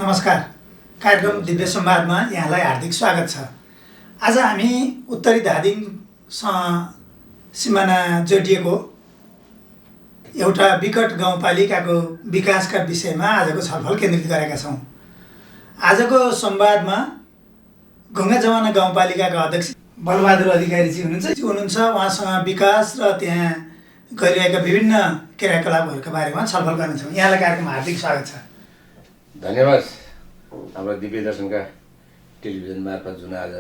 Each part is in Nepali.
नमस्कार। कार्यक्रम दिव्य संवादमा यहाँलाई हार्दिक स्वागत छ। आज हामी उत्तरी धादिङसँग सिमाना जोडिएको एउटा विकट गाउँपालिकाको विकासका विषयमा आजको छलफल केन्द्रित गरेका छौँ। आजको संवादमा घुङ्गा जमाना गाउँपालिकाका अध्यक्ष बलबहादुर अधिकारीजी हुनुहुन्छ। उहाँसँग विकास र त्यहाँ गरिरहेका विभिन्न क्रियाकलापहरूका बारेमा छलफल गर्नेछौँ। यहाँलाई कार्यक्रममा हार्दिक स्वागत छ। धन्यवाद। हाम्रो दिव्य दर्शनका टेलिभिजन मार्फत जुन आज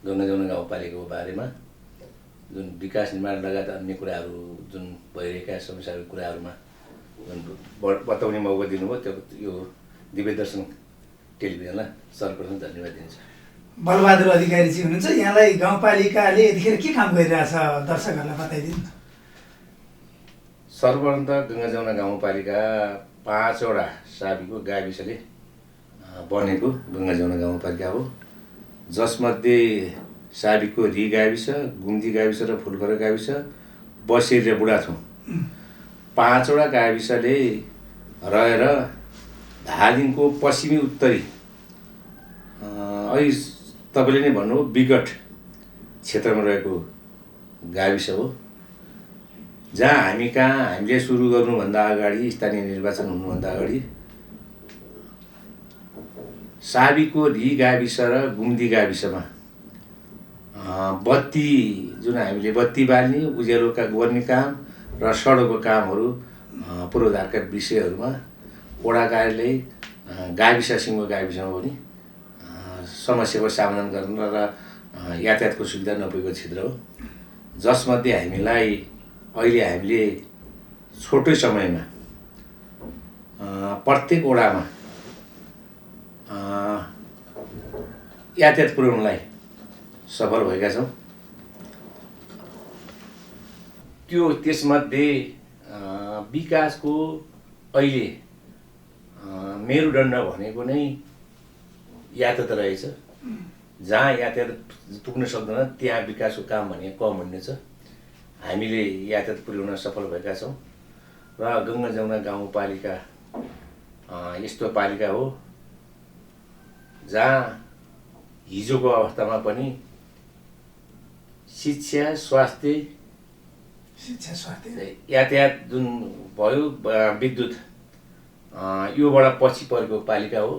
घुङ्गा जमाना गाउँपालिकाको बारेमा जुन विकास निर्माण लगायत अन्य कुराहरू जुन भइरहेका समस्याहरूको कुराहरूमा जुन बताउने मौका दिनुभयो त्यो यो दिव्य दर्शन टेलिभिजनलाई सर्वप्रथम धन्यवाद दिन्छ। बलबहादुर अधिकारीजी हुनुहुन्छ। यहाँलाई गाउँपालिकाले यतिखेर के काम गरिरहेछ दर्शकहरूलाई बताइदिनु। सर्वप्रथम त घुङ्गा जमाना गाउँपालिका 5वटा साबीको गाविसले बनेको घुङ्गा जमाना गाउँपालिका हो, जसमध्ये साबीको री गाविस, गुम्दी गाविस र फुलघर गाविस, बसेर र बुढाथुङ 5वटा गाविसले रहेर धादिङको पश्चिमी उत्तरी अहिले तपाईँले नै भन्नु विकट क्षेत्रमा रहेको गाविस हो, जहाँ हामीले सुरु गर्नुभन्दा अगाडि स्थानीय निर्वाचन हुनुभन्दा अगाडि साबीको री गाविस र गुम्दी गाविसमा बत्ती जुन हामीले बत्ती बाल्ने, उज्यालो गर्ने काम र सडकको कामहरू पूर्वाधारका विषयहरूमा वडा कार्यालय गाविस सिङ्गो गाविसमा पनि समस्याको सामना गर्न र यातायातको सुविधा नपुगेको क्षेत्र हो, जसमध्ये हामीले छोटै समयमा प्रत्येक वडामा यातायात पुर्याउनलाई सफल भएका छौँ। त्यसमध्ये विकासको अहिले मेरुदण्ड भनेको नै यातायात रहेछ। जहाँ यातायात पुग्न सक्दैन त्यहाँ विकासको काम भनेको कम हुने छ। हामीले यातायात पुर्याउन सफल भएका छौँ र घुङ्गा जमाना गाउँपालिका यस्तो पालिका हो जहाँ हिजोको अवस्थामा पनि शिक्षा स्वास्थ्य यातायात जुन भयो, विद्युत योबाट पछि परेको पालिका हो,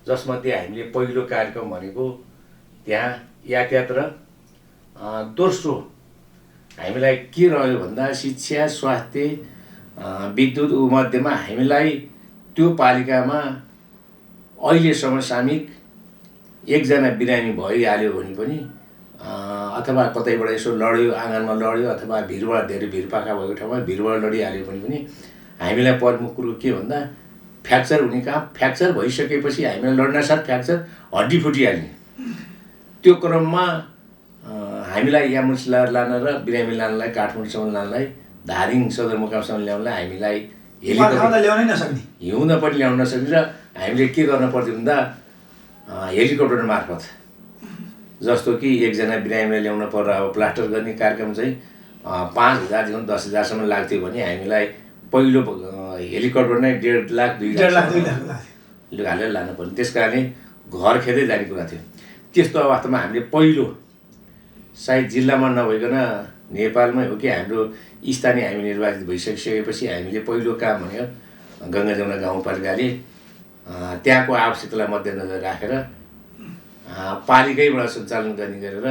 जसमध्ये हामीले पहिलो कार्यक्रम भनेको त्यहाँ यातायात र दोस्रो हामीलाई के रह्यो भन्दा शिक्षा स्वास्थ्य विद्युत मध्येमा हामीलाई त्यो पालिकामा अहिलेसम्म सामिक एकजना बिरामी भइहाल्यो भने पनि अथवा कतैबाट यसो लड्यो, आँगनमा लड्यो अथवा भिरबाट धेरै भिरपाखा भएको ठाउँमा भिरबाट लडिहाल्यो भने पनि हामीलाई प्रमुख कुरो के भन्दा फ्र्याक्चर हुने काम। फ्र्याक्चर भइसकेपछि हामीलाई लड्नासाथ फ्र्याक्चर हड्डी फुटिहाल्ने, त्यो क्रममा हामीलाई एम्बुलेन्स लान र बिरामी लानलाई काठमाडौँसम्म लानलाई, धादिङ सदरमुकामसम्म ल्याउनलाई हामीलाई हिउँद पनि ल्याउन नसक्ने र हामीले के गर्न पर्थ्यो भन्दा हेलिकप्टर मार्फत, जस्तो कि एकजना बिरामीलाई ल्याउन पर्दा अब प्लास्टर गर्ने कार्यक्रम चाहिँ 5,000देखि 10,000सम्म लाग्थ्यो भने हामीलाई पहिलो हेलिकप्टर नै 1.5 लाख 2 लाख हालेर लानु पर्ने। त्यस कारणले घर खेदै जाने कुरा थियो। त्यस्तो अवस्थामा हामीले पहिलो सायद जिल्लामा नभइकन नेपालमै हो कि हाम्रो स्थानीय हामी निर्वाचित भइसकेपछि हामीले पहिलो काम भनेको घुङ्गा जमाना गाउँपालिकाले त्यहाँको आवश्यकतालाई मध्यनजर राखेर पालिकैबाट सञ्चालन गर्ने गरेर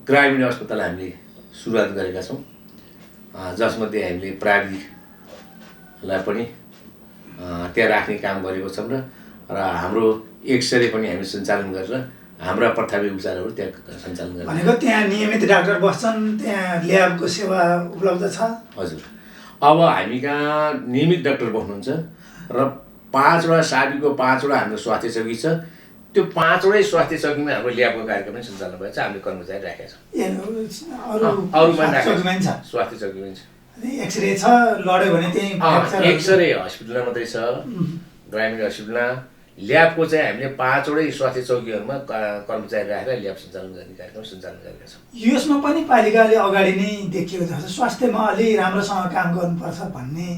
ग्रामीण अस्पताल हामीले सुरुवात गरेका छौँ, जसमध्ये हामीले प्राविधिकलाई पनि त्यहाँ राख्ने काम गरेको छौँ र हाम्रो एक्सरे पनि हामी सञ्चालन गरेर हाम्रा प्रथमिक उपचारहरू त्यहाँ सञ्चालन गर्छौँ। भनेको त्यहाँ नियमित डाक्टर बस्छन्, त्यहाँ ल्याबको सेवा उपलब्ध छ। हजुर, अब हामी कहाँ नियमित डाक्टर बस्नुहुन्छ र 5वटा साबीको 5वटा हाम्रो स्वास्थ्य चौकी छ। त्यो 5वटै स्वास्थ्य चौकीमा हाम्रो ल्याबको कार्यक्रम पनि सञ्चालन भएको छ। हामीले कर्मचारी राखेका छौँ। स्वास्थ्य चौकी पनि छ। एक्सरे छ, लड्यो भने त्यही एक्सरे हस्पिटलमा मात्रै छ, ग्रामीण हस्पिटलमा। ल्याबको चाहिँ हामीले 5वटै स्वास्थ्य चौकीहरूमा कर्मचारी राखेर ल्याब सञ्चालन गर्ने कार्यक्रम सञ्चालन गरेका छौँ। यसमा पनि पालिकाले अगाडि नै देखियो जस्तो स्वास्थ्यमा अलि राम्रोसँग काम गर्नुपर्छ भन्ने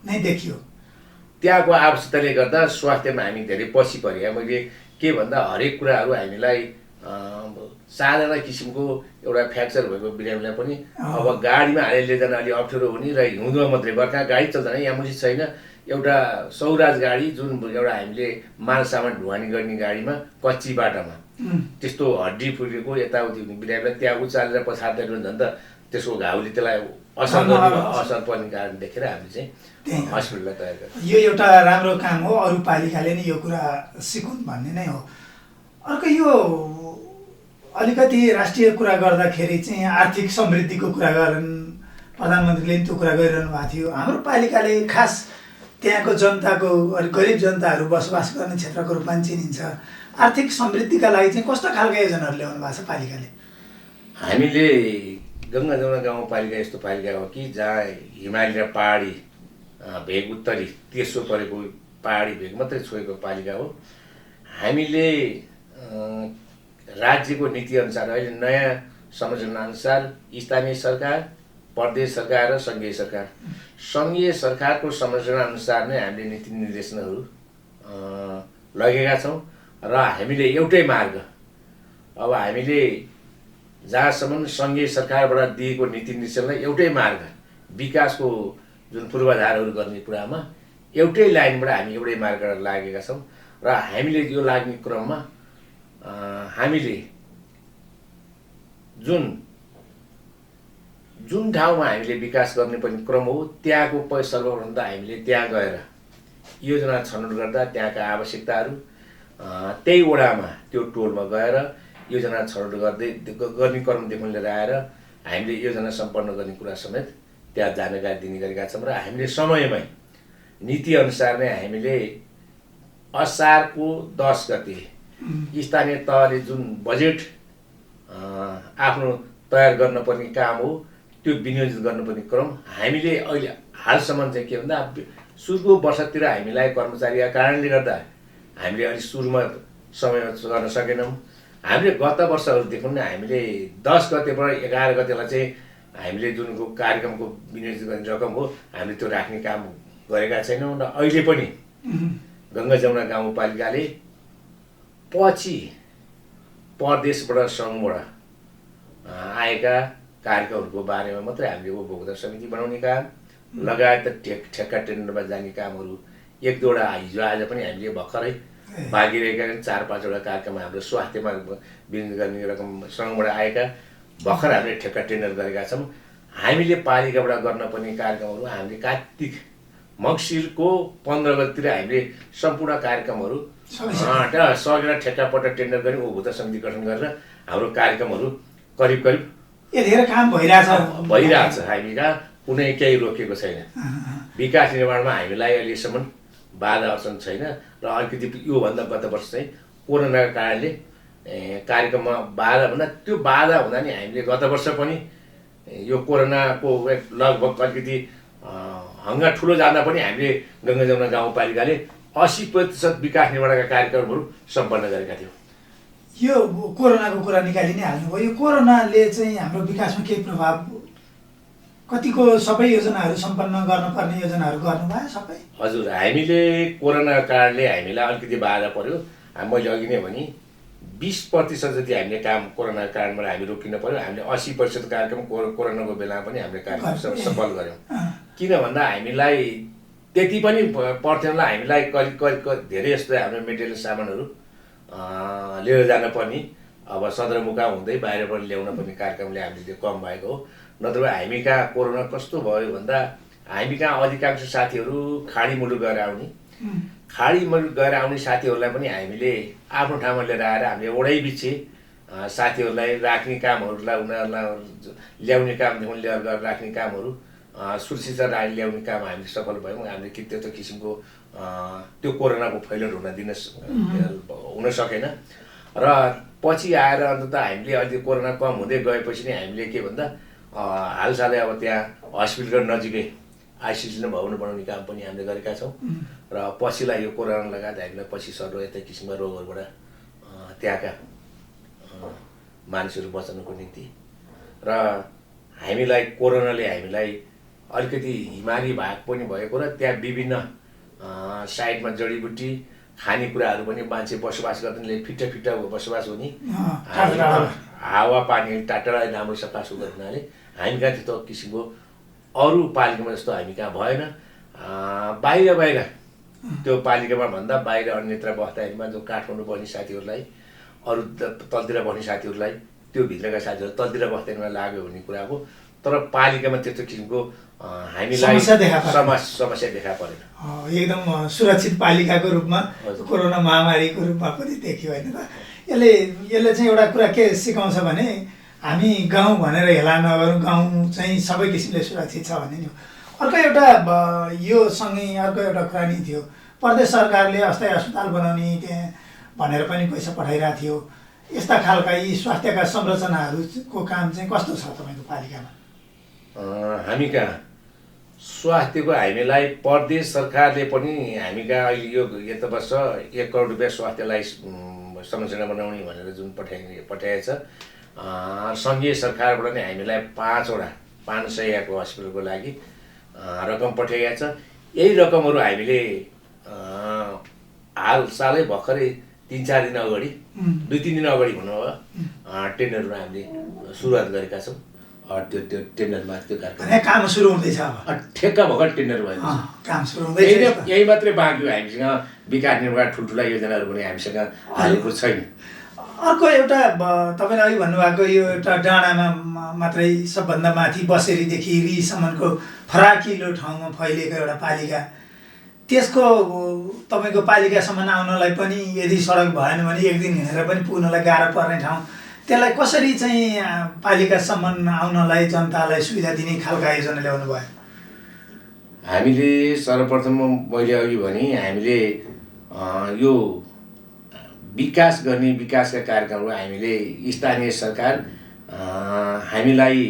नै देखियो। त्यहाँको आवश्यकताले गर्दा स्वास्थ्यमा हामी धेरै पछि पऱ्यो। मैले के भन्दा हरेक कुराहरू हामीलाई साधारण किसिमको एउटा फ्र्याक्चर भएको बिरामीलाई पनि अब गाडीमा हालेर लिएर अलि अप्ठ्यारो हुने र हिउँदोमा मात्रै, बर्खा गाडी चल्दैन, यहाँ मुसी छैन। एउटा सौराज गाडी जुन एउटा हामीले माल सामान ढुवानी गर्ने गाडीमा कच्ची बाटामा त्यस्तो हड्डी फुटेको यताउति हुने बिरामीलाई त्यहाँ उचालेर पछार्दै झन् त त्यसको घाउले त्यसलाई असर पर्ने कारण देखेर हामीले चाहिँ हस्पिटललाई तयार गर्छौँ। यो एउटा राम्रो काम हो, अरू पालिकाले नै यो कुरा सिकुन् भन्ने नै हो। अर्को यो अलिकति राष्ट्रिय कुरा गर्दाखेरि चाहिँ आर्थिक समृद्धिको कुरा गर्नु, प्रधानमन्त्रीले पनि त्यो कुरा गरिरहनु भएको थियो। हाम्रो पालिकाले खास त्यहाँको जनताको, अलिक गरिब जनताहरू बसोबास गर्ने क्षेत्रको रूपमा चिनिन्छ, आर्थिक समृद्धिका लागि चाहिँ कस्तो खालको योजनाहरू ल्याउनु भएको छ पालिकाले? हामीले गङ्गा जमुना गाउँपालिका यस्तो पालिका हो कि जहाँ हिमाली र पहाडी भेग, उत्तरी तेस्रो परेको पहाडी भेग मात्रै छोएको पालिका हो। हामीले राज्यको नीतिअनुसार अहिले नयाँ संरचनाअनुसार स्थानीय सरकार, प्रदेश सरकार र सङ्घीय सरकार, सङ्घीय सरकारको संरचनाअनुसार नै हामीले नीति निर्देशनहरू लगेका छौँ। र हामीले एउटै मार्ग, अब हामीले जहाँसम्म सङ्घीय सरकारबाट दिएको नीति निर्देशनलाई एउटै मार्ग, विकासको जुन पूर्वाधारहरू गर्ने कुरामा एउटै लाइनबाट हामी एउटै मार्गबाट लागेका छौँ। र हामीले यो लाग्ने क्रममा हामीले जुन ठाउँमा हामीले विकास गर्ने पनि क्रम हो, त्यहाँको सर्वप्रथम त हामीले त्यहाँ गएर योजना छनौट गर्दा त्यहाँका आवश्यकताहरू त्यही वडामा त्यो टोलमा गएर योजना छनौट गर्ने क्रमदेखि लिएर आएर हामीले योजना सम्पन्न गर्ने कुरा समेत त्यहाँ जानकारी दिने गरेका छौँ। र हामीले समयमै नीतिअनुसार नै हामीले असारको 10 गते स्थानीय तहले जुन बजेट आफ्नो तयार गर्नुपर्ने काम हो त्यो विनियोजित गर्नुपर्ने क्रम हामीले अहिले हालसम्म चाहिँ के भन्दा सुरुको वर्षतिर हामीलाई कर्मचारीका कारणले गर्दा हामीले अलि सुरुमा समयमा गर्न सकेनौँ। हामीले गत वर्षहरूदेखि नै हामीले 10 गतेबाट 11 गतेलाई चाहिँ हामीले जुनको कार्यक्रमको विनियोजित गर्ने रकम हो हामीले त्यो राख्ने काम गरेका छैनौँ। र अहिले पनि गङ्गा जमुना गाउँपालिकाले पछि प्रदेशबाट सङ्घबाट आएका कार्यक्रमहरूको बारेमा मात्रै हामीले उपभोक्ता समिति बनाउने काम लगायत ठेक्का टेन्डरमा जाने कामहरू 1-2वटा हिजो आज पनि हामीले भर्खरै भागिरहेका 4-5वटा कार्यक्रम हाम्रो स्वास्थ्यमा विनियोजित गर्ने रकम सङ्घबाट आएका भर्खर हामीले ठेक्का टेन्डर गरेका छौँ। हामीले पालिकाबाट गर्न पर्ने कार्यक्रमहरू हामीले कार्तिक मङ्सिरको 15 गतितिर हामीले सम्पूर्ण कार्यक्रमहरू सकेर ठेक्कापट्टा टेन्डर गरी उपभोक्ता समिति गठन गरेर हाम्रो कार्यक्रमहरू करिब धेरै काम भइरहेछ। हामी कहाँ कुनै केही रोकेको छैन। विकास निर्माणमा हामीलाई अहिलेसम्म बाधा अडचन छैन। र अलिकति योभन्दा गत वर्ष चाहिँ कोरोनाको कारणले कार्यक्रममा बाधा भन्दा त्यो बाधा हुँदा नि हामीले गत वर्ष पनि यो कोरोनाको लगभग अलिकति हङ्गा ठुलो जाँदा पनि हामीले गङ्गा जमुना गाउँपालिकाले 80% विकास निर्माणका कार्यक्रमहरू सम्पन्न गरेका थियौँ। यो कोरोनाको कुरा निकालि नै हाल्नुभयो। यो कोरोनाले चाहिँ हाम्रो विकासमा के प्रभाव, कतिको सबै योजनाहरू सम्पन्न गर्नुपर्ने योजनाहरू गर्नुभयो सबै? हजुर, हामीले कोरोनाको कारणले हामीलाई अलिकति बाधा पर्यो। मैले अघि नै भने 20% जति हामीले काम कोरोनाको कारणबाट हामी रोकिन पर्यो। हामीले 80% कार्यक्रम कोरोनाको बेलामा पनि हामीले कार्यक्रम सफल गऱ्यौँ। किन भन्दा हामीलाई त्यति पनि पर्थेन। हामीलाई करिब धेरै जस्तो हाम्रो मेटेरियल सामानहरू लिएर जान पर्ने, अब सदरमुकाम हुँदै बाहिरबाट ल्याउन पर्ने कार्यक्रमले हामीले त्यो कम भएको हो। नत्र हामी कहाँ कोरोना कस्तो भयो भन्दा हामी कहाँ अधिकांश साथीहरू खाडी मुलुक गएर आउने, खाडी मुलुक गएर आउने साथीहरूलाई पनि हामीले आफ्नो ठाउँमा लिएर आएर हामीले वडैबिछे साथीहरूलाई राख्ने कामहरूलाई, उनीहरूलाई ल्याउने कामदेखि लिएर राख्ने कामहरू सुरक्षित ल्याउने काम हामीले सफल भयौँ। हामीले त्यस्तो किसिमको त्यो कोरोनाको फैलिएर हुन सकेन। र पछि आएर अन्तत हामीले अहिले कोरोना कम हुँदै गएपछि नै हामीले के भन्दा हालसालै अब त्यहाँ हस्पिटलको नजिकै आइसिसी भवन बनाउने काम पनि हामीले गरेका छौँ। र पछिलाई यो कोरोना लगायत हामीलाई पछि सर्व यता किसिमका रोगहरूबाट त्यहाँका मानिसहरू बचाउनुको निम्ति र हामीलाई कोरोनाले हामीलाई अलिकति हिमाली भाग पनि भएको र त्यहाँ विभिन्न साइडमा जडीबुटी खानेकुराहरू पनि मान्छे बसोबास गर्नेले फिट्टा बसोबास हुने हावा पानी टाढा राम्रो सफा सुग्घर हुनाले हामी कहाँ त्यस्तो किसिमको अरू पालिकामा जस्तो हामी कहाँ भएन। बाहिर त्यो पालिकामा भन्दा बाहिर अन्यत्र बस्दाखेरिमा जो काठमाडौँ बस्ने साथीहरूलाई अरू तलतिर बस्ने साथीहरूलाई त्यो भित्रका साथीहरू तलतिर बस्दैमा लाग्यो भन्ने कुरा हो। तर पालिकामा त्यस्तो किसिमको हामीलाई समस्या देखा परेन। एकदम सुरक्षित पालिकाको रूपमा कोरोना महामारीको रूपमा पनि देखियो होइन त। यसले चाहिँ एउटा कुरा के सिकाउँछ भने हामी गाउँ भनेर हेला नगरौँ, गाउँ चाहिँ सबै किसिमले सुरक्षित छ भन्ने नि हो। अर्को एउटा यो सँगै अर्को एउटा कुरा नि थियो, प्रदेश सरकारले अस्थायी अस्पताल बनाउने त्यहाँ भनेर पनि पैसा पठाइरहेको थियो। यस्ता खालका यी स्वास्थ्यका संरचनाहरूको काम चाहिँ कस्तो छ तपाईँको पालिकामा? हामी कहाँ स्वास्थ्यको हामीलाई प्रदेश सरकारले पनि हामी कहाँ अहिले यो यता वर्ष 1 करोड रुपियाँ स्वास्थ्यलाई संरचना बनाउने भनेर जुन पठाएछ, सङ्घीय सरकारबाट नै हामीलाई 500 हस्पिटलको लागि रकम पठाइएको छ। यही रकमहरू हामीले हाल सालै भर्खरै 3-4 दिन अगाडि 2-3 दिन अगाडि भनौँ अब टेन्डरमा हामीले सुरुवात गरेका छौँ। त्यो टेन्डरमा त्यो कार्यक्रम काम सुरु हुँदैछ। अब ठेक्का भर्खर टेन्डर भयो, काम सुरु हुँदैछ। यही मात्रै बाँकी हो। हामीसँग विकास निर्माण ठुल्ठुला योजनाहरू पनि हामीसँग हालेको छैन। अर्को एउटा तपाईँले अघि भन्नुभएको यो एउटा डाँडामा मात्रै सबभन्दा माथि बसेरीदेखि रिसम्मको फराकिलो ठाउँमा फैलिएको एउटा पालिका, त्यसको तपाईँको पालिकासम्म आउनलाई पनि यदि सडक भएन भने एक दिन हिँडेर पनि पुग्नलाई गाह्रो पर्ने ठाउँ, त्यसलाई कसरी चाहिँ पालिकासम्म आउनलाई जनतालाई सुविधा दिने खालका योजना ल्याउनु भयो? हामीले सर्वप्रथम मैले अघि भने हामीले यो विकास गर्ने विकासका कार्यक्रमहरू हामीले स्थानीय सरकार हामीलाई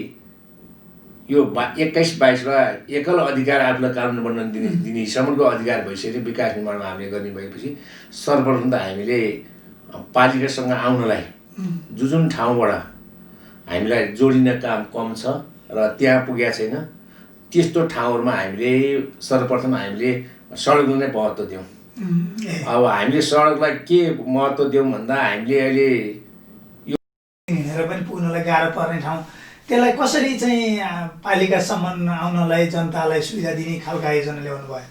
यो 21-22 र एकल अधिकार आफूलाई कानुन बनाउन दिने सम्मको अधिकार भइसक्यो। विकास निर्माणमा हामीले गर्ने भएपछि सर्वप्रथम त हामीले पालिकासँग आउनलाई जुन ठाउँबाट हामीलाई जोडिन काम कम छ र त्यहाँ पुगेको छैन त्यस्तो ठाउँहरूमा हामीले सर्वप्रथम हामीले सडकलाई नै महत्त्व दियौँ। अब हामीले सडकलाई के महत्त्व दियौँ भन्दा हामीले अहिले यो हिँडेर पनि पुग्नलाई गाह्रो पर्ने ठाउँ, त्यसलाई कसरी चाहिँ पालिकासम्म आउनलाई जनतालाई सुविधा दिने खालका योजना ल्याउनु भयो?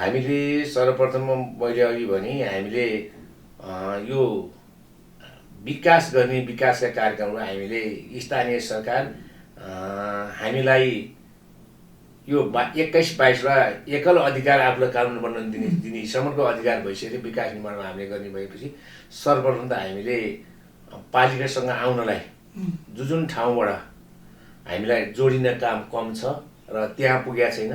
हामीले सर्वप्रथम मैले अघि भने हामीले यो विकास गर्ने विकासका कार्यक्रमहरू हामीले स्थानीय सरकार हामीलाई यो 21-22 र एकल अधिकार आफूलाई कानुन बनाउन दिने सम्मको अधिकार भइसक्यो। विकास निर्माणमा हामीले गर्ने भएपछि सर्वप्रथम त हामीले पालिकासँग आउनलाई जुन ठाउँबाट हामीलाई जोडिन काम कम छ र त्यहाँ पुगेको छैन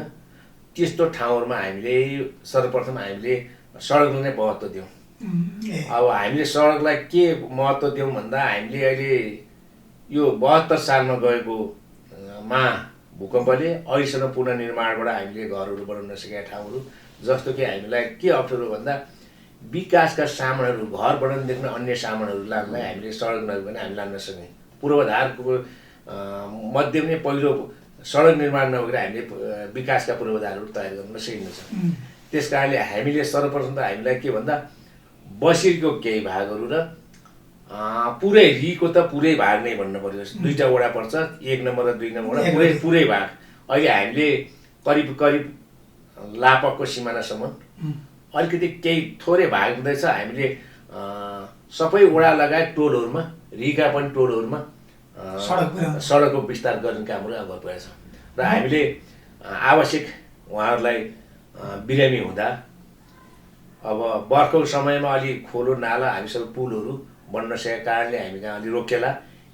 त्यस्तो ठाउँहरूमा हामीले सर्वप्रथम हामीले सडकलाई नै महत्त्व दियौँ। अब हामीले सडकलाई के महत्त्व दियौँ भन्दा हामीले अहिले यो 72 सालमा गएको भूकम्पले अहिलेसम्म पुनर्निर्माणबाट हामीले घरहरू बनाउन सकेका ठाउँहरू, जस्तो कि हामीलाई के अप्ठ्यारो भन्दा विकासका सामानहरू घर बनाउनुदेखि अन्य सामानहरू लाग्नलाई हामीले सडक नभइकन हामी लान सक्ने पूर्वाधारको मध्ये नै पहिलो सडक निर्माण नभएर हामीले विकासका पूर्वाधारहरू तयार गर्न सकिन्छ। त्यस कारणले हामीले सर्वप्रथम त हामीलाई के भन्दा बसेरीको केही भागहरू र पुरै रिको त पुरै भाग नै भन्नु पर्यो। 2टा वडा पर्छ, 1 नम्बर र 2 नम्बर पुरै भाग। अहिले हामीले करिब लापकको सिमानासम्म अलिकति केही थोरै भाग हुँदैछ। हामीले सबै वडा लगायत टोलहरूमा रिका पनि टोलहरूमा सडकको विस्तार गर्ने कामहरू गरिरहेको छ र हामीले आवश्यक उहाँहरूलाई बिरामी हुँदा अब बर्खाको समयमा अलि खोलो नाला हामीसँग पुलहरू बन्न सकेका कारणले हामी कहाँ अलि रोकेला।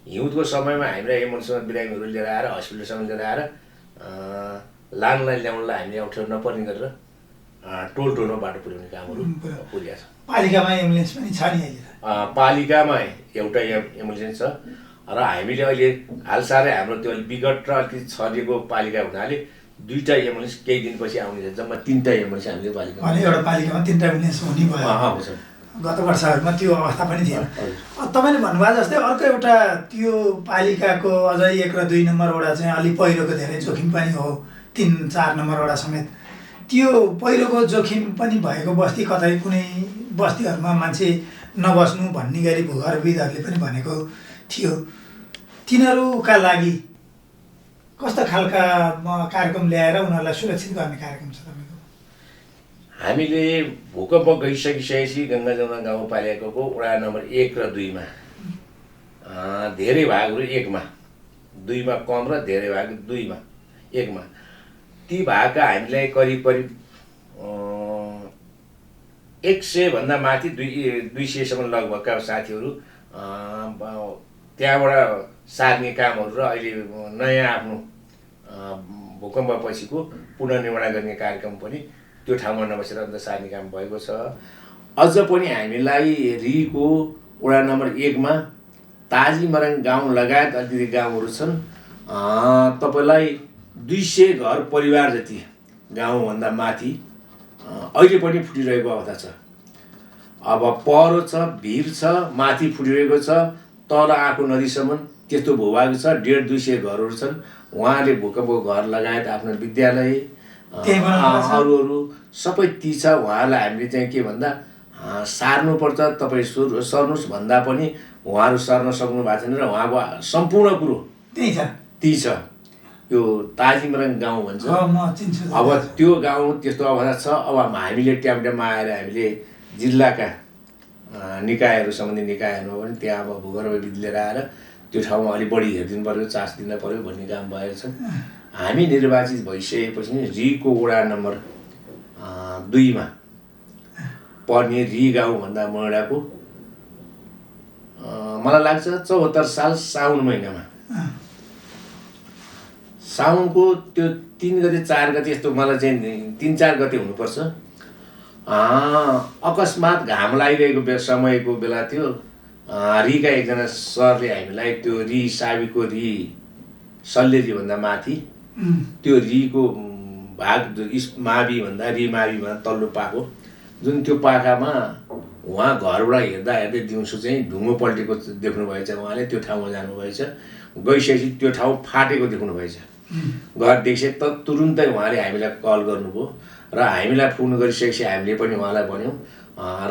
हिउँदको समयमा हामीलाई एम्बुलेन्समा बिरामीहरू लिएर आएर हस्पिटलसम्म लिएर आएर लानलाई ल्याउनलाई हामीले अप्ठ्यारो नपर्ने गरेर टोलमा बाटो पुर्याउने कामहरू पुगेको छ। पालिकामा एम्बुलेन्स पनि छ नि अहिले? पालिकामा एउटा एम्बुलेन्स छ र हामीले अहिले हालसालै हाम्रो त्यो विगत र अलिकति छरिएको पालिका हुनाले 2टा एम्बुलेन्स केही दिनपछि आउने छ। जम्मा 3टा एम्बुलेन्स हामीले पालिकामा एउटा पालिकामा 3टा एम्बुलेन्स हुने भयो। गत वर्षहरूमा त्यो अवस्था पनि थिएन। तपाईँले भन्नुभयो जस्तै अर्को एउटा त्यो पालिकाको अझै 1 र 2 नम्बर वडा चाहिँ अलि पहिरोको धेरै जोखिम पनि हो, 3-4 नम्बर वडा समेत। त्यो पहिरोको जोखिम पनि भएको बस्ती कतै कुनै बस्तीहरूमा मान्छे नबस्नु भन्ने गरी भूगर्भविदहरूले पनि भनेको थियो। तिनीहरूका लागि कस्ता खालका कार्यक्रम ल्याएर उनीहरूलाई सुरक्षित गर्ने कार्यक्रम छ तपाईँको? हामीले भूकम्प गइसकिसकेपछि गङ्गा जमुना गाउँपालिकाको वडा नम्बर 1 र 2 मा धेरै भागहरू 1 मा, 2 मा कम र धेरै भाग 2 मा, 1 मा, ती भागका हामीलाई करिब 100 भन्दा माथि 200 सम्म लगभगका साथीहरू त्यहाँबाट सार्ने कामहरू र अहिले नयाँ आफ्नो भूकम्पपछिको पुनर्निर्माण गर्ने कार्यक्रम पनि त्यो ठाउँमा नबसेर अन्त सार्ने काम भएको छ। अझ पनि हामीलाई रिको वडा नम्बर 1 मा ताजीमराङ गाउँ लगायत अलिकति गाउँहरू छन्। तपाईँलाई 200 घर परिवार जति गाउँभन्दा माथि अहिले पनि फुटिरहेको अवस्था छ। अब पहिरो छ, भिर छ, माथि फुटिरहेको छ, तल आएको नदीसम्म त्यस्तो भूभाग छ। 150-200 घरहरू छन्। उहाँले भूकम्पको घर लगायत आफ्नो विद्यालय अरू सबै ती छ। उहाँहरूलाई हामीले चाहिँ के भन्दा सार्नुपर्छ, तपाईँ सर्नुहोस् भन्दा पनि उहाँहरू सर्न सक्नु भएको छैन र उहाँको सम्पूर्ण कुरो त्यही छ। यो ताजिमराङ गाउँ भन्छ। अब त्यो गाउँ त्यस्तो अवस्था छ। अब हामीले ट्यामट्याममा आएर हामीले जिल्लाका निकायहरू, सम्बन्धित निकायहरूमा पनि त्यहाँ अब भूगर्भविद लिएर आएर त्यो ठाउँमा अलिक बढी हेरिदिनु पऱ्यो, चास दिन पऱ्यो भन्ने काम भएको छ। हामी निर्वाचित भइसकेपछि रिको वडा नम्बर 2 मा पर्ने रि गाउँभन्दा मोडाको मलाई लाग्छ 74 साल साउन महिनामा, साउनको त्यो 3 गते 4 गते यस्तो, मलाई चाहिँ 3-4 गते हुनुपर्छ। अकस्मात घाम लागिरहेको समयको बेला थियो। रिका एकजना सरले हामीलाई त्यो रि साबीको रि सल्लेरी भन्दा माथि त्यो रिको भाग मावि भन्दा रि मावि भन्दा तल्लो पाको जुन त्यो पाखामा उहाँ घरबाट हेर्दा हेर्दै दिउँसो चाहिँ ढुङ्गो पल्टेको देख्नुभएछ। उहाँले त्यो ठाउँमा जानुभएछ। गइसकेपछि त्यो ठाउँ फाटेको देख्नुभएछ। घर देखिसके त तुरुन्तै उहाँले हामीलाई कल गर्नुभयो र हामीलाई फोन गरिसकेपछि हामीले पनि उहाँलाई भन्यौँ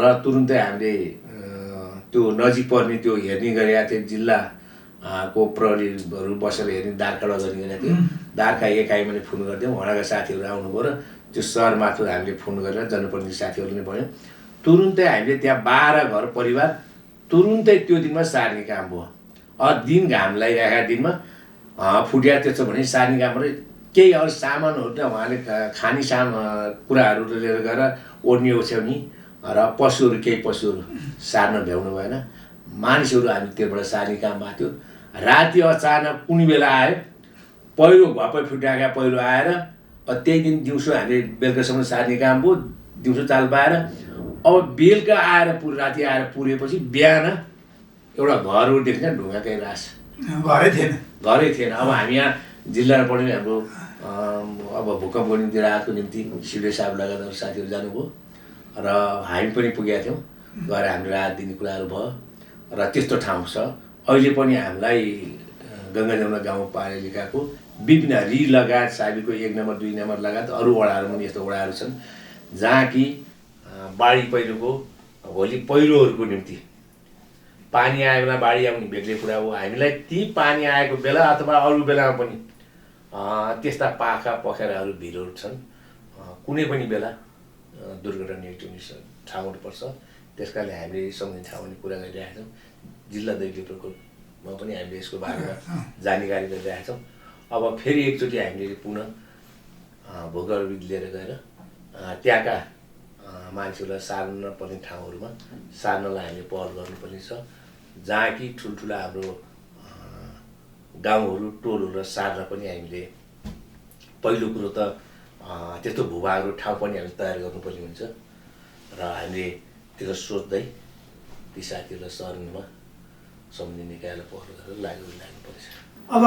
र तुरुन्तै हामीले त्यो नजिक पर्ने त्यो हेर्ने गरेका थिए। जिल्लाको प्रहरीहरू बसेर हेर्ने दारखडा गर्ने गरेका थियो। दारखा एकाइमा नै फोन गरिदियौँ। उहाँका साथीहरू आउनुभयो र त्यो सहरमाथि हामीले फोन गरेर जनप्रतिनिधि साथीहरूले भन्यो। तुरुन्तै हामीले त्यहाँ 12 घर परिवार तुरुन्तै त्यो दिनमा सार्ने काम भयो। दिन घाम लागिरहेका दिनमा फुट्या त्यस्तो भने सार्ने काम र केही अरू सामानहरू त उहाँले खाने कुराहरू लिएर गएर ओढ्ने ओछ्याउने र पशुहरू केही पशुहरू सार्न भ्याउनु भएन। मानिसहरू हामी त्योबाट सार्ने काम भएको थियो। राति अचानक कुनै बेला आयो पहिरो, घप्पै फुट्याएका पहिरो आएर त्यही दिन दिउँसो हामीले बेलुकासम्म सार्ने काम भयो। दिउँसो चाल पाएर अब बेलुका आएर राति आएर पुगेपछि बिहान एउटा घरहरू देख्छ, ढुङ्गाकै रास, घरै थिएन। अब हामी यहाँ जिल्लामा पनि हाम्रो अब भूकम्पको निम्ति राहतको निम्ति सिडे साहब लगायत अरू साथीहरू जानुभयो र हामी पनि पुगेका थियौँ। गएर हामीले राहत दिने कुराहरू भयो र त्यस्तो ठाउँ छ। अहिले पनि हामीलाई गङ्गा जमुना गाउँपालिकाको विभिन्न रि लगायत साबीको 1 नम्बर 2 नम्बर लगायत अरू वडाहरू पनि यस्तो वडाहरू छन् जहाँ कि बाढी पहिरोको भोलि पहिरोहरूको निम्ति पानी आएको बेला बाढी आउने बेग्लै कुरा हो। हामीलाई ती पानी आएको बेला अथवा अरू बेलामा पनि त्यस्ता पाखा पखेराहरू भिरहरू छन्। कुनै पनि बेला दुर्घटना युक्ति ठाउँहरू पर्छ। त्यस कारणले हामीले सम्बन्धित ठाउँमा कुरा गरिरहेका छौँ। जिल्ला दैनिक प्रकोपमा पनि हामीले यसको बारेमा जानकारी गरिरहेका छौँ। अब फेरि एकचोटि हामीले पुनः भूगर्भविद लिएर गएर त्यहाँका मान्छेहरूलाई सार्न पर्ने ठाउँहरूमा सार्नलाई हामीले पहल गर्नुपर्ने छ। जहाँ कि ठुल्ठुला हाम्रो गाउँहरू टोलहरू सार्न पनि हामीले पहिलो कुरो त त्यस्तो भूभागहरू ठाउँ पनि हामीले तयार गर्नुपर्ने हुन्छ र हामीले त्यसलाई सोच्दै ती साथीहरूलाई सर्नुमा सम्बन्धित निकायलाई पहल गरेर लाग्नुपर्छ। अब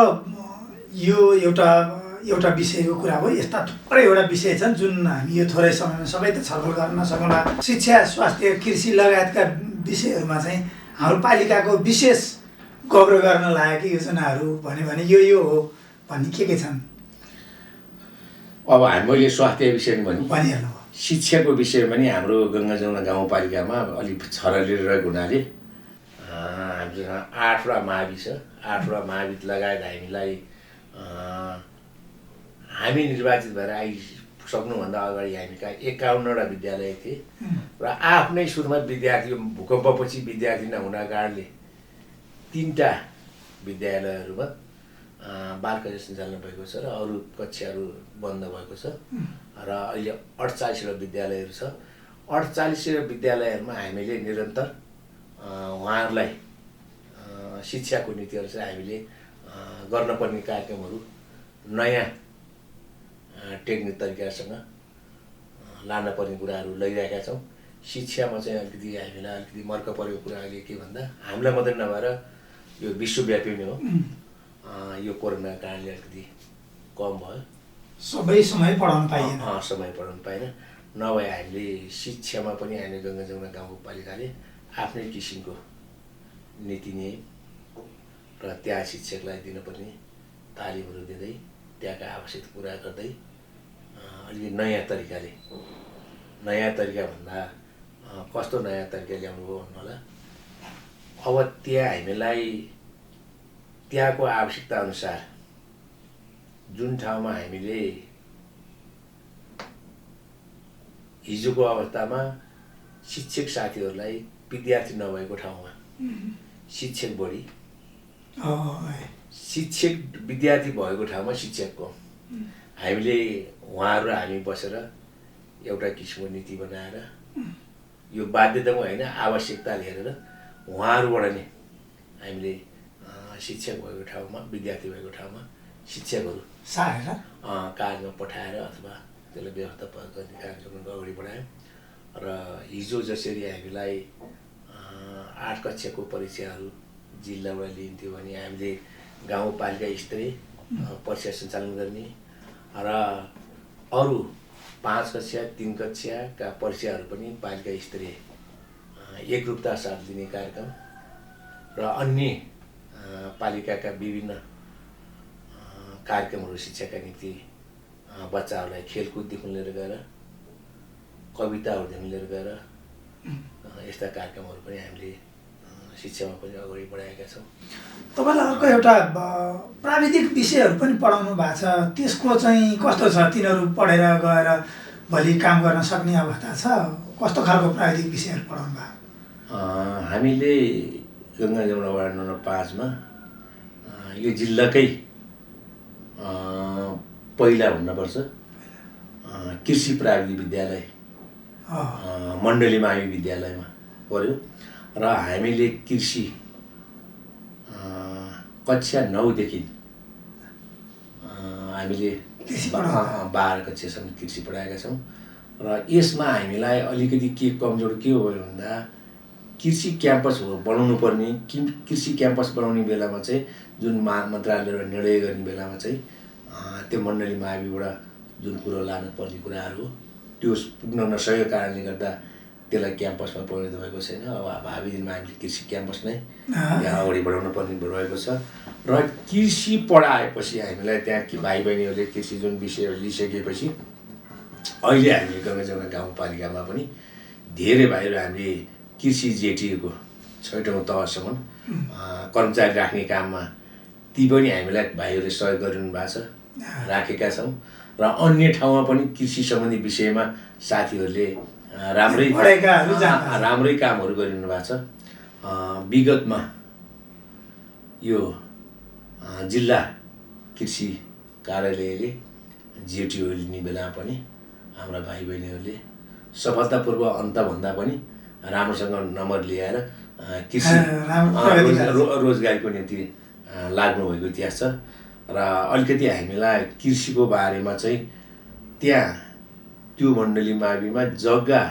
यो एउटा विषयको कुरा हो। यस्ता थुप्रैवटा विषय छन् जुन हामी यो थोरै समयमा सबै त छलफल गर्न नसकौँला। शिक्षा, स्वास्थ्य, कृषि लगायतका विषयहरूमा चाहिँ हाम्रो पालिकाको विशेष गौरव गर्न लागेका योजनाहरू भन्यो भने यो हो भन्ने के छन्? अब मैले स्वास्थ्य विषयमा भने भनिहाल्नु शिक्षाको विषयमा पनि हाम्रो गङ्गा जमुना गाउँपालिकामा अलिक छरलिएर रहेको हुनाले हामीसँग 8वटा मावि छ। 8वटा मावि लगायत हामीलाई हामी निर्वाचित भएर आइसक्नुभन्दा अगाडि हामी कहाँ 51वटा विद्यालय थिए र आफ्नै सुरुमा विद्यार्थी भूकम्पपछि विद्यार्थी नहुनाको कारणले 3टा विद्यालयहरूमा बाल कक्षा सञ्चालन भएको छ र अरू कक्षाहरू बन्द भएको छ र अहिले 48वटा विद्यालयहरू छ। 48वटा विद्यालयहरूमा हामीले निरन्तर उहाँहरूलाई शिक्षाको नीतिअनुसार हामीले गर्नुपर्ने कार्यक्रमहरू नयाँ टेक्निक तरिकासँग लानुपर्ने कुराहरू लैरहेका छौँ। शिक्षामा चाहिँ अलिकति हामीलाई अलिकति मर्क परेको कुरा अहिले के भन्दा हामीलाई मात्रै नभएर यो विश्वव्यापी नै हो, यो कोरोनाको कारणले अलिकति कम भयो, सबै समय पढाउन पाइएन। समय पढाउनु पाएन। नभए हामीले शिक्षामा पनि हामी गङ्गा जमुना गाउँपालिकाले आफ्नै किसिमको नीति नियम र त्यहाँ शिक्षकलाई दिनुपर्ने तालिमहरू दिँदै त्यहाँका आवश्यक कुरा गर्दै अलिकति नयाँ तरिका भन्दा कस्तो नयाँ तरिका ल्याउनु हो भन्नु होला। अब त्यहाँ हामीलाई त्यहाँको आवश्यकता अनुसार जुन ठाउँमा हामीले हिजोको अवस्थामा शिक्षक साथीहरूलाई विद्यार्थी नभएको ठाउँमा शिक्षक बढी, शिक्षक विद्यार्थी भएको ठाउँमा शिक्षकको हामीले उहाँहरू र हामी बसेर एउटा किसिमको नीति बनाएर यो बाध्यता होइन आवश्यकता हेरेर उहाँहरूबाट नै हामीले शिक्षक भएको ठाउँमा विद्यार्थी भएको ठाउँमा शिक्षकहरू सारेर कार्यमा पठाएर अथवा त्यसलाई व्यवस्था गर्ने कार्यक्रमहरू अगाडि बढायौँ। र हिजो जसरी हामीलाई 8 कक्षाको परीक्षाहरू जिल्लाबाट लिइन्थ्यो भने हामीले गाउँपालिका स्तरीय परीक्षा सञ्चालन गर्ने र अरू 5 कक्षा 3 कक्षाका परीक्षाहरू पनि पालिका स्तरीय एकरूपता साथ दिने कार्यक्रम र अन्य पालिकाका विभिन्न कार्यक्रमहरू शिक्षाका निम्ति बच्चाहरूलाई खेलकुददेखि लिएर गएर कविताहरूदेखि लिएर गएर यस्ता कार्यक्रमहरू पनि हामीले शिक्षामा पनि अगाडि बढाएका छौँ। तपाईँलाई अर्को एउटा प्राविधिक विषयहरू पनि पढाउनु भएको छ, त्यसको चाहिँ कस्तो छ? तिनीहरू पढेर गएर भोलि काम गर्न सक्ने अवस्था छ? कस्तो खालको प्राविधिक विषयहरू पढाउनु भएको? हामीले गङ्गा जमुना वार्ड नम्बर 5मा यो जिल्लाकै पहिला हुनुपर्छ कृषि प्राविधिक विद्यालय मण्डली मावि विद्यालयमा पर्यो र हामीले कृषि कक्षा 9देखि हामीले 12 कक्षासम्म कृषि पढाएका छौँ। र यसमा हामीलाई अलिकति के कमजोर के हो भन्दा कृषि क्याम्पस बनाउनु पर्ने, कृषि क्याम्पस बनाउने बेलामा चाहिँ जुन मन्त्रालयबाट निर्णय गर्ने बेलामा चाहिँ त्यो मण्डली माविबाट जुन कुरो लानुपर्ने कुराहरू त्यो पुग्न नसकेको कारणले गर्दा त्यसलाई क्याम्पसमा परिणत भएको छैन। अब भावी दिनमा हामीले कृषि क्याम्पस नै यहाँ अगाडि बढाउनु पर्ने भएको छ। र कृषि पढाएपछि हामीलाई त्यहाँ भाइ बहिनीहरूले कृषि जुन विषयहरू लिइसकेपछि अहिले हामीले गङ्गा जमुना गाउँपालिकामा पनि धेरै भाइहरू हामीले कृषि जेटिएको 6औँ तहसम्म कर्मचारी राख्ने काममा ती पनि हामीलाई भाइहरूले सहयोग गरिदिनु भएको छ, राखेका छौँ। र अन्य ठाउँमा पनि कृषि सम्बन्धी विषयमा साथीहरूले राम्रै कामहरू गरिदिनु भएको छ। विगतमा यो जिल्ला कृषि कार्यालयले जिटिओ लिने बेलामा पनि हाम्रा भाइ बहिनीहरूले सफलतापूर्वक अन्तभन्दा पनि राम्रोसँग नम्बर ल्याएर कृषि रोजगारीको निम्ति लाग्नुभएको इतिहास छ। र अलिकति हामीलाई कृषिको बारेमा चाहिँ त्यहाँ त्यो मण्डली माविमा जग्गा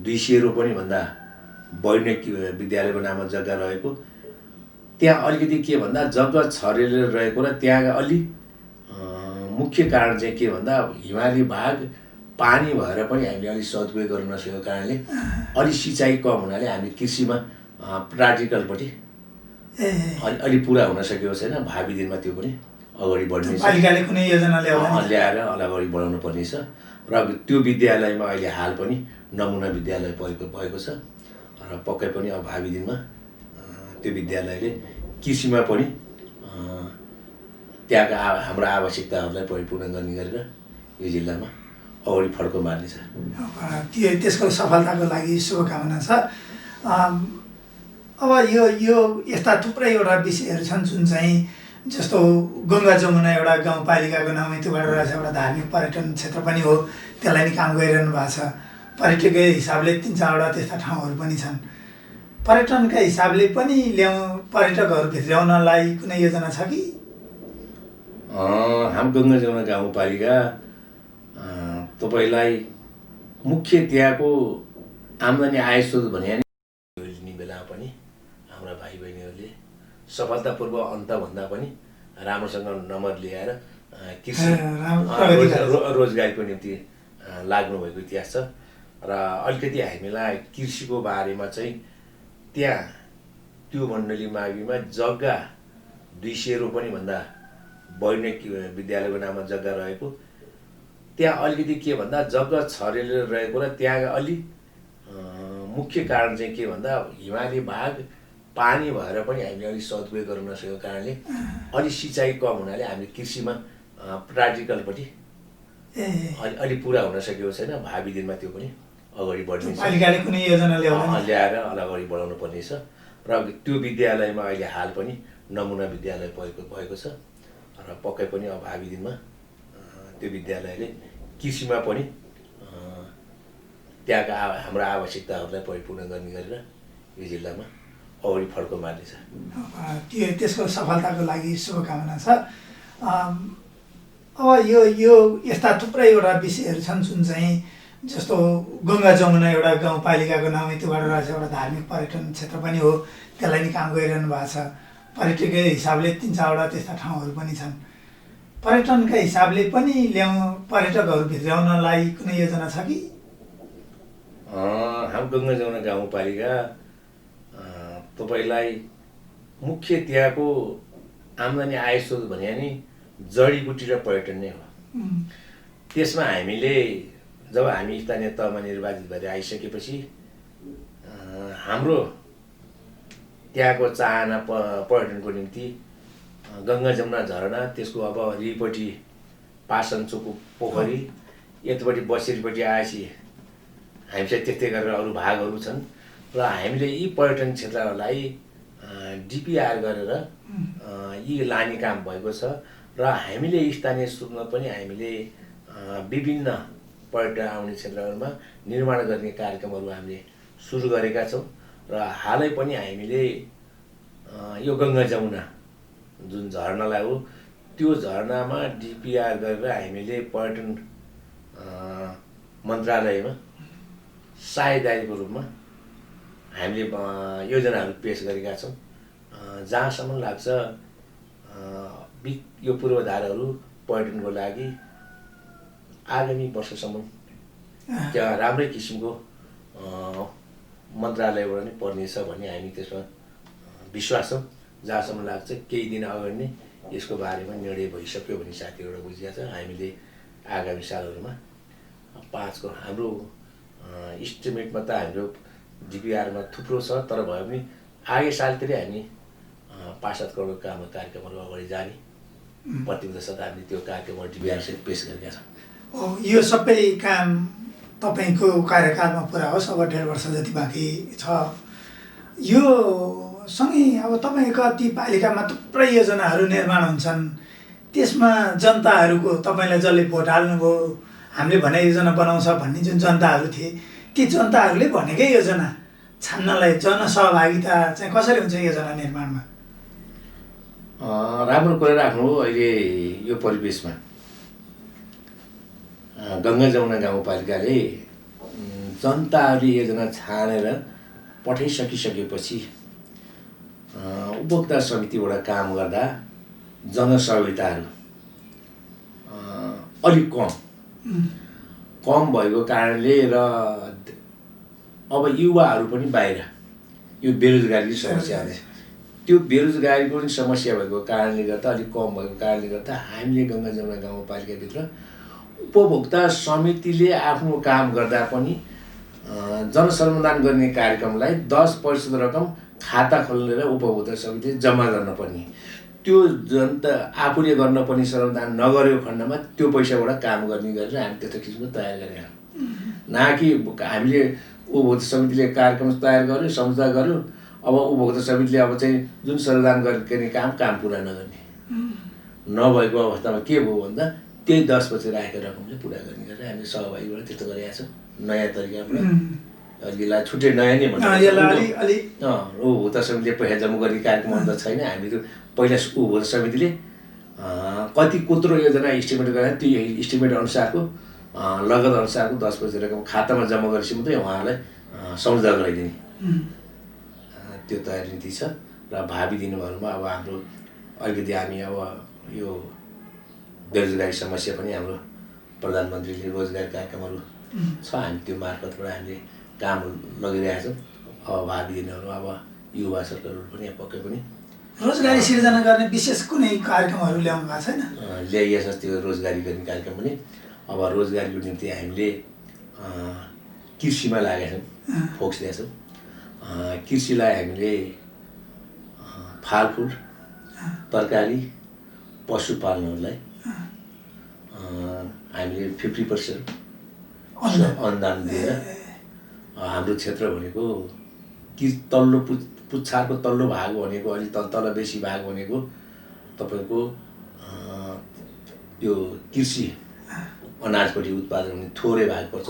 200 रोपनी भन्दा बढी नै विद्यालयको नाममा जग्गा रहेको, त्यहाँ अलिकति के भन्दा जग्गा छरेर रहेको र त्यहाँ अलिक मुख्य कारण चाहिँ के भन्दा हिमाली भाग पानी भएर पनि हामीले अलिक सदुपयोग गर्न नसकेको कारणले अलिक सिँचाइ कम हुनाले हामी कृषिमा प्र्याक्टिकलपट्टि अलि पुरा हुन सकेको छैन। भावी दिनमा त्यो पनि अगाडि बढ्नेछ। पालिकाले कुनै योजना ल्याएर अगाडि बढाउनु पर्नेछ र त्यो विद्यालयमा अहिले हाल पनि नमुना विद्यालय भएको छ र पक्कै पनि अब भावी दिनमा त्यो विद्यालयले कृषिमा पनि त्यहाँका हाम्रो आवश्यकताहरूलाई परिपूर्ण गर्ने गरेर यो जिल्लामा अगाडि फड्को मार्नेछ। त्यसको सफलताको लागि शुभकामना छ। अब यो यस्ता थुप्रैवटा विषयहरू छन् जुन चाहिँ जस्तो गङ्गा जमुना एउटा गाउँपालिकाको नाउँमै त्योबाट रहेछ, एउटा धार्मिक पर्यटन क्षेत्र पनि हो, त्यसलाई नि काम गरिरहनु भएको छ। पर्यटकीय हिसाबले 3-4वटा त्यस्ता ठाउँहरू पनि छन्। पर्यटनका हिसाबले पनि पर्यटकहरू भित्र्याउनलाई कुनै योजना छ कि? हाम्रो गङ्गा जमुना गाउँपालिका तपाईँलाई मुख्य त्यहाँको आम्दानी आय स्रोत भने नि बेला पनि हाम्रा भाइ बहिनीहरूले सफलतापूर्वक अन्तभन्दा पनि राम्रोसँग नम्बर ल्याएर कृषि रोजगारीको निम्ति लाग्नुभएको इतिहास छ र अलिकति हामीलाई कृषिको बारेमा चाहिँ त्यहाँ त्यो मण्डली माविमा जग्गा 200 रोपनी भन्दा बढी नै विद्यालयको नाममा जग्गा रहेको, त्यहाँ अलिकति के भन्दा जग्गा छरेर रहेको र त्यहाँ अलि मुख्य कारण चाहिँ के भन्दा हिमाली भाग पानी भएर पनि हामीले अलिक सदुपयोग गर्न नसकेको कारणले अलि सिँचाइ कम हुनाले हामीले कृषिमा प्राक्टिकलपट्टि अलि पुरा हुन सकेको छैन। भावी दिनमा त्यो पनि अगाडि बढ्नेछ। पालिकाले कुनै योजना ल्याएर अगाडि बढाउनु पर्नेछ र त्यो विद्यालयमा अहिले हाल पनि नमुना विद्यालय भएको छ र पक्कै पनि अब भावी दिनमा त्यो विद्यालयले कृषिमा पनि त्यहाँका हाम्रो आवश्यकताहरूलाई परिपूर्ण गर्ने गरेर यो जिल्लामा अगाडि फड्को मार्नेछ। त्यसको सफलताको लागि शुभकामना छ। अब यो यस्ता थुप्रैवटा विषयहरू छन् जुन चाहिँ जस्तो गङ्गा जमुना एउटा गाउँपालिकाको नाउँमै त्योबाट रहेछ, एउटा धार्मिक पर्यटन क्षेत्र पनि हो, त्यसलाई नि काम गरिरहनु भएको छ। पर्यटकीय हिसाबले 3-4वटा त्यस्ता ठाउँहरू पनि छन्। पर्यटनका हिसाबले पनि पर्यटकहरू भित्र्याउनलाई कुनै योजना छ कि? हाम्रो गङ्गा जमुना गाउँपालिका तपाईँलाई मुख्य त्यहाँको आम्दानी आय स्रोत भने नि जडीबुटी र पर्यटन नै हो। त्यसमा हामीले जब हामी स्थानीय तहमा निर्वाचित भएर आइसकेपछि हाम्रो त्यहाँको चाहना पर्यटनको निम्ति गङ्गा जमुना झरना, त्यसको अब रिपट्टि पासनचोकको पोखरी, यतापट्टि बसेरीपट्टि आएपछि हामीसँग त्यस्तै गरेर अरू भागहरू छन् र हामीले यी पर्यटन क्षेत्रहरूलाई डिपिआर गरेर यी लाने काम भएको छ र हामीले स्थानीय स्रोतमा पनि हामीले विभिन्न पर्यटन आउने क्षेत्रहरूमा निर्माण गर्ने कार्यक्रमहरू हामीले सुरु गरेका छौँ र हालै पनि हामीले यो गङ्गा जमुना जुन झरनालाई हो त्यो झरनामा डिपिआर गरेर हामीले पर्यटन मन्त्रालयमा साझेदारीको रूपमा हामीले योजनाहरू पेश गरेका छौँ। जहाँसम्म लाग्छ यो पूर्वाधारहरू पर्यटनको लागि आगामी वर्षसम्म त्यहाँ राम्रै किसिमको मन्त्रालयबाट नै पर्नेछ भन्ने हामी त्यसमा विश्वास छौँ। जहाँसम्म लाग्छ केही दिन अगाडि नै यसको बारेमा निर्णय भइसक्यो भन्ने साथीहरू बुझिया छ। हामीले आगामी सालहरूमा 5 को हाम्रो इस्टिमेटमा त हाम्रो डिपिआरमा थुप्रो छ, तर भए पनि आगे सालतिरै हामी 5-7 करोड कार्यक्रमहरू अगाडि जाने प्रतिबद्धता छ। हामीले त्यो कार्यक्रमहरू डिपिआरसहित पेश गरेका छौँ। यो सबै काम तपाईँको कार्यकालमा पुरा होस्, अब 1.5 वर्ष जति बाँकी छ। यो सँगै अब तपाईँको ती पालिकामा थुप्रै योजनाहरू निर्माण हुन्छन्, त्यसमा जनताहरूको तपाईँलाई जसले भोट हाल्नुभयो हामीले भने योजना बनाउँछ भन्ने जुन जनताहरू थिए, ती जनताहरूले भनेकै योजना छान्नलाई जनसहभागिता चाहिँ कसरी हुन्छ योजना निर्माणमा? राम्रो कुरा राख्नु। अहिले यो परिवेशमा गङ्गा जमुना गाउँपालिकाले जनताहरूले योजना छानेर पठाइसकिसकेपछि उपभोक्ता समितिबाट काम गर्दा जनसहभागिताहरू अलिक कम भएको कारणले र अब युवाहरू पनि बाहिर यो बेरोजगारी समस्या आउँछ, त्यो बेरोजगारीको पनि समस्या भएको कारणले गर्दा अलिक कम भएको कारणले गर्दा हामीले गङ्गा जमुना गाउँपालिकाभित्र उपभोक्ता समितिले आफ्नो काम गर्दा पनि जनसमाधान गर्ने कार्यक्रमलाई 10% रकम खाता खोलेर उपभोक्ता समितिले जम्मा गर्न पर्ने, त्यो जनता आफूले गर्न पर्ने समाधान नगरेको खण्डमा त्यो पैसाबाट काम गर्ने गरेर हामी त्यस्तो किसिमको तयार गरेका न कि हामीले उपभोक्ता समितिले कार्यक्रम तयार गर्यो, संस्था गर्यो, अब उपभोक्ता समितिले अब चाहिँ जुन समाधान गर्ने काम पुरा नगर्ने नभएको अवस्थामा के भयो भन्दा त्यही 10% राखेको रकमले पुरा गर्ने गरेर हामीले सहभागीबाट त्यस्तो गरेका छौँ। नयाँ तरिकाबाट यसलाई छुट्टै नयाँ नै भन्छ उपभोक्ता समितिले पैसा जम्मा गर्ने कार्यक्रम त छैन। हामी त पहिला उपभोक्ता समितिले कति कोत्रो योजना इस्टिमेट गरेर त्यो इस्टिमेट अनुसारको लगत अनुसारको 10% रकम खातामा जम्मा गरेपछि मात्रै उहाँहरूलाई सम्झौता गराइदिने त्यो तयारी नीति छ। र भावी दिनहरूमा अब हाम्रो अलिकति हामी अब यो बेरोजगारी समस्या पनि हाम्रो प्रधानमन्त्रीले रोजगार कार्यक्रमहरू छ, हामी त्यो मार्फतबाट हामीले काम लगिरहेका छौँ। अब भावी दिनहरूमा अब युवा सरकारहरू पनि पक्कै पनि रोजगारी सिर्जना गर्ने विशेष कुनै कार्यक्रमहरू ल्याउनु भएको छैन? ल्याइएछ त्यो रोजगारी गर्ने कार्यक्रम पनि। अब रोजगारीको निम्ति हामीले कृषिमा लागेका छौँ, फोकस दिएका छौँ। कृषिलाई हामीले फलफुल, तरकारी, पशुपालनहरूलाई हामीले 50% अनुदान दिएर हाम्रो क्षेत्र भनेको तल्लो पुच्छारको तल्लो भाग भनेको अलिक तल बेसी भाग भनेको तपाईँको यो कृषि अनाजपट्टि उत्पादन हुने थोरै भाग पर्छ।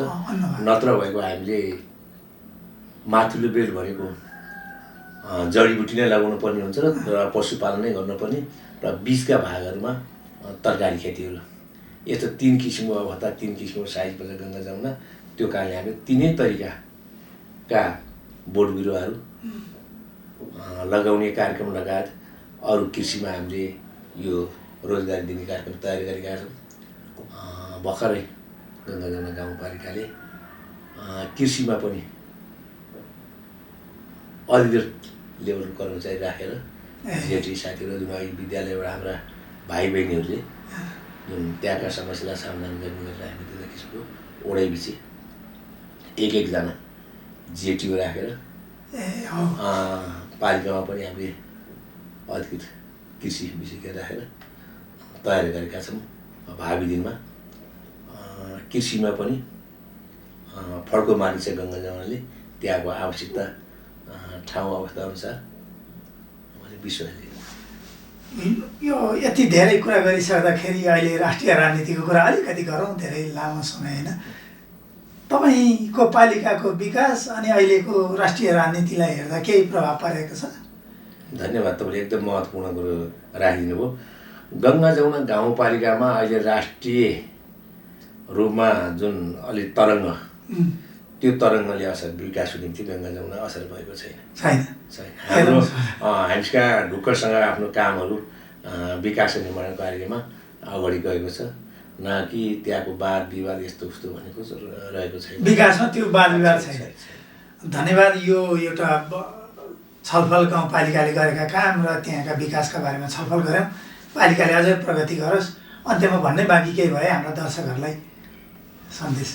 नत्र भएको हामीले माथिल्लो बेल्ट भनेको जडीबुटी नै लगाउनु पर्ने हुन्छ र पशुपालन नै गर्नुपर्ने र बिचका भागहरूमा तरकारी खेतीहरू, यस्तो 3 किसिमको अवस्था 3 किसिमको साइज पर्छ गङ्गा जमुना। त्यो कारणले हामीले 3 तरिकाका बोट बिरुवाहरू लगाउने कार्यक्रम लगायत अरू कृषिमा हामीले यो रोजगारी दिने कार्यक्रम तयारी गरेका छौँ। भर्खरै गङ्गा जमुना गाउँपालिकाले कृषिमा पनि अधिकृत लेभलको कर्मचारी राखेर जेटी साथीहरू जुन अहिले विद्यालयबाट हाम्रा भाइ बहिनीहरूले जुन त्यहाँका समस्यालाई समाधान गर्ने गरेर हामी त्यो किसिमको ओडाइपछि एकजना जेटिओ राखेर पालिकामा पनि हामीले अधिकृत कृषि विशेषज्ञ राखेर तयारी गरेका छौँ। भावी दिनमा कृषिमा पनि फड्को मानिस गङ्गा जमुनाले त्यहाँको आवश्यकता ठाउँ अवस्था अनुसार विश्वास यो यति धेरै कुरा गरिसक्दाखेरि अहिले राष्ट्रिय राजनीतिको कुरा अलिकति गरौँ, धेरै लामो समय होइन। तपाईँको पालिकाको विकास अनि अहिलेको राष्ट्रिय राजनीतिलाई हेर्दा केही प्रभाव परेको छ? धन्यवाद, तपाईँले एकदम महत्त्वपूर्ण कुरो राखिदिनु भयो। गङ्गा जमुना गाउँपालिकामा अहिले राष्ट्रिय रूपमा जुन अलि तरङ्ग, त्यो तरङ्गले असर विकासको निम्ति गङ्गा जमुना असर भएको छैन। हामीका ढुक्कसँग आफ्नो कामहरू विकास निर्माण कार्यमा अगाडि गएको छ, न कि त्यहाँको वाद विवाद यस्तो उस्तो भनेको रहेको छैन। विकासमा त्यो वाद विवाद छैन। धन्यवाद। यो एउटा छलफल गाउँपालिकाले गरेका काम र त्यहाँका विकासका बारेमा छलफल गऱ्यौँ। पालिकाले अझै प्रगति गरोस्। अन्त्यमा भन्नै बाँकी केही भए हाम्रा दर्शकहरूलाई सन्देश?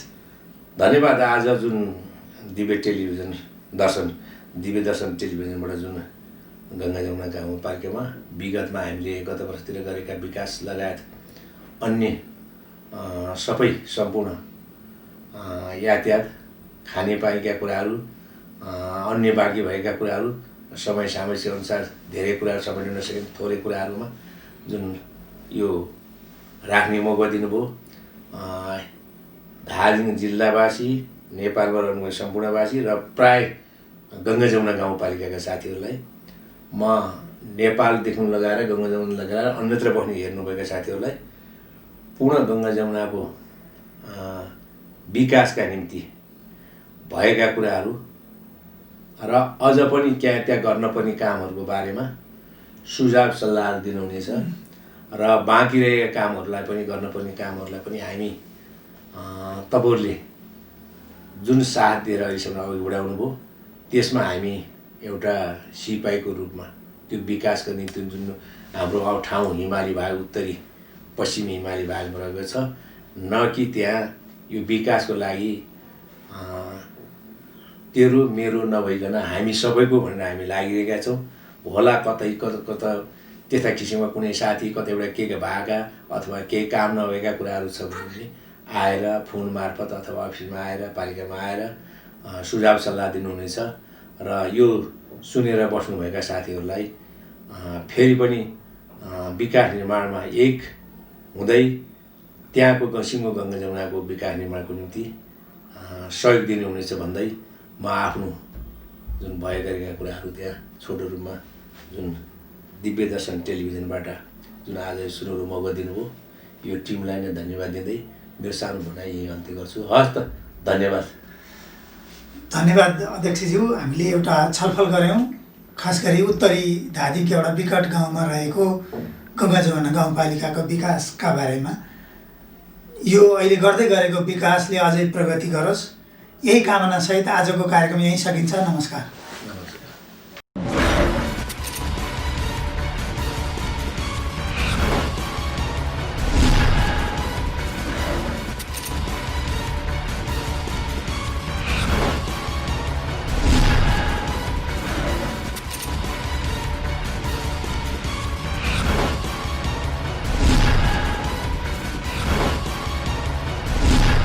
धन्यवाद। आज जुन दिव्य दर्शन टेलिभिजनबाट जुन गङ्गा जमुना गाउँपालिकामा विगतमा हामीले गत वर्षतिर गरेका विकास लगायत अन्य सबै सम्पूर्ण यातायात, खानेपानीका कुराहरू, अन्य बाँकी भएका कुराहरू समय सामयिक अनुसार धेरै कुराहरू समेट्न नसकिने थोरै कुराहरूमा जुन यो राख्ने मौका दिनुभयो। दार्जिलिङ जिल्लावासी, नेपालमा रहनुभएको सम्पूर्णवासी र प्राय गङ्गा जमुना गाउँपालिकाका साथीहरूलाई म नेपालदेखि लगाएर गङ्गा जमुना लगाएर अन्यत्र बस्ने हेर्नुभएका साथीहरूलाई पुनः गङ्गा जमुनाको विकासका निम्ति भएका कुराहरू र अझ पनि त्यहाँ गर्नुपर्ने कामहरूको बारेमा सुझाव सल्लाह दिनुहुनेछ र बाँकी रहेका कामहरूलाई पनि गर्नुपर्ने कामहरूलाई पनि हामी तपाईँहरूले जुन साथ दिएर अहिलेसम्म अघि बढाउनु भयो त्यसमा हामी एउटा सिपाहीको रूपमा त्यो विकासको निम्ति जुन हाम्रो ठाउँ हिमाली भाग उत्तरी पश्चिमी हिमाली भागमा रहेको छ, न कि त्यहाँ यो विकासको लागि तेरो मेरो नभइकन हामी सबैको भनेर हामी लागिरहेका छौँ। होला कतै कता त्यस्ता किसिमका कुनै साथी कतैबाट के भएका अथवा केही काम नभएका कुराहरू छ भने आएर फोन मार्फत अथवा अफिसमा आएर पालिकामा आएर सुझाव सल्लाह दिनुहुनेछ। र यो सुनेर बस्नुभएका साथीहरूलाई फेरि पनि विकास निर्माणमा एक हुँदै त्यहाँको सिङ्गो गङ्गा जमुनाको विकास निर्माणको निम्ति सहयोग दिनुहुनेछ भन्दै म आफ्नो जुन भए गरेका कुराहरू त्यहाँ छोटो रूपमा जुन दिव्य दर्शन टेलिभिजनबाट जुन आज सुरुवात मौका दिनुभयो, यो टिमलाई नै धन्यवाद दिँदै मेरो सानो भनाइ यही अन्त्य गर्छु। हस् त, धन्यवाद। धन्यवाद अध्यक्षज्यू। हामीले एउटा छलफल गऱ्यौँ खास गरी उत्तरी धादिङको एउटा विकट गाउँमा रहेको गङ्गा जमुना गाउँपालिकाको विकासका बारेमा। यो अहिले गर्दै गरेको विकासले अझै प्रगति गरोस्, यही कामनासहित आजको कार्यक्रम यहीँ सकिन्छ। नमस्कार।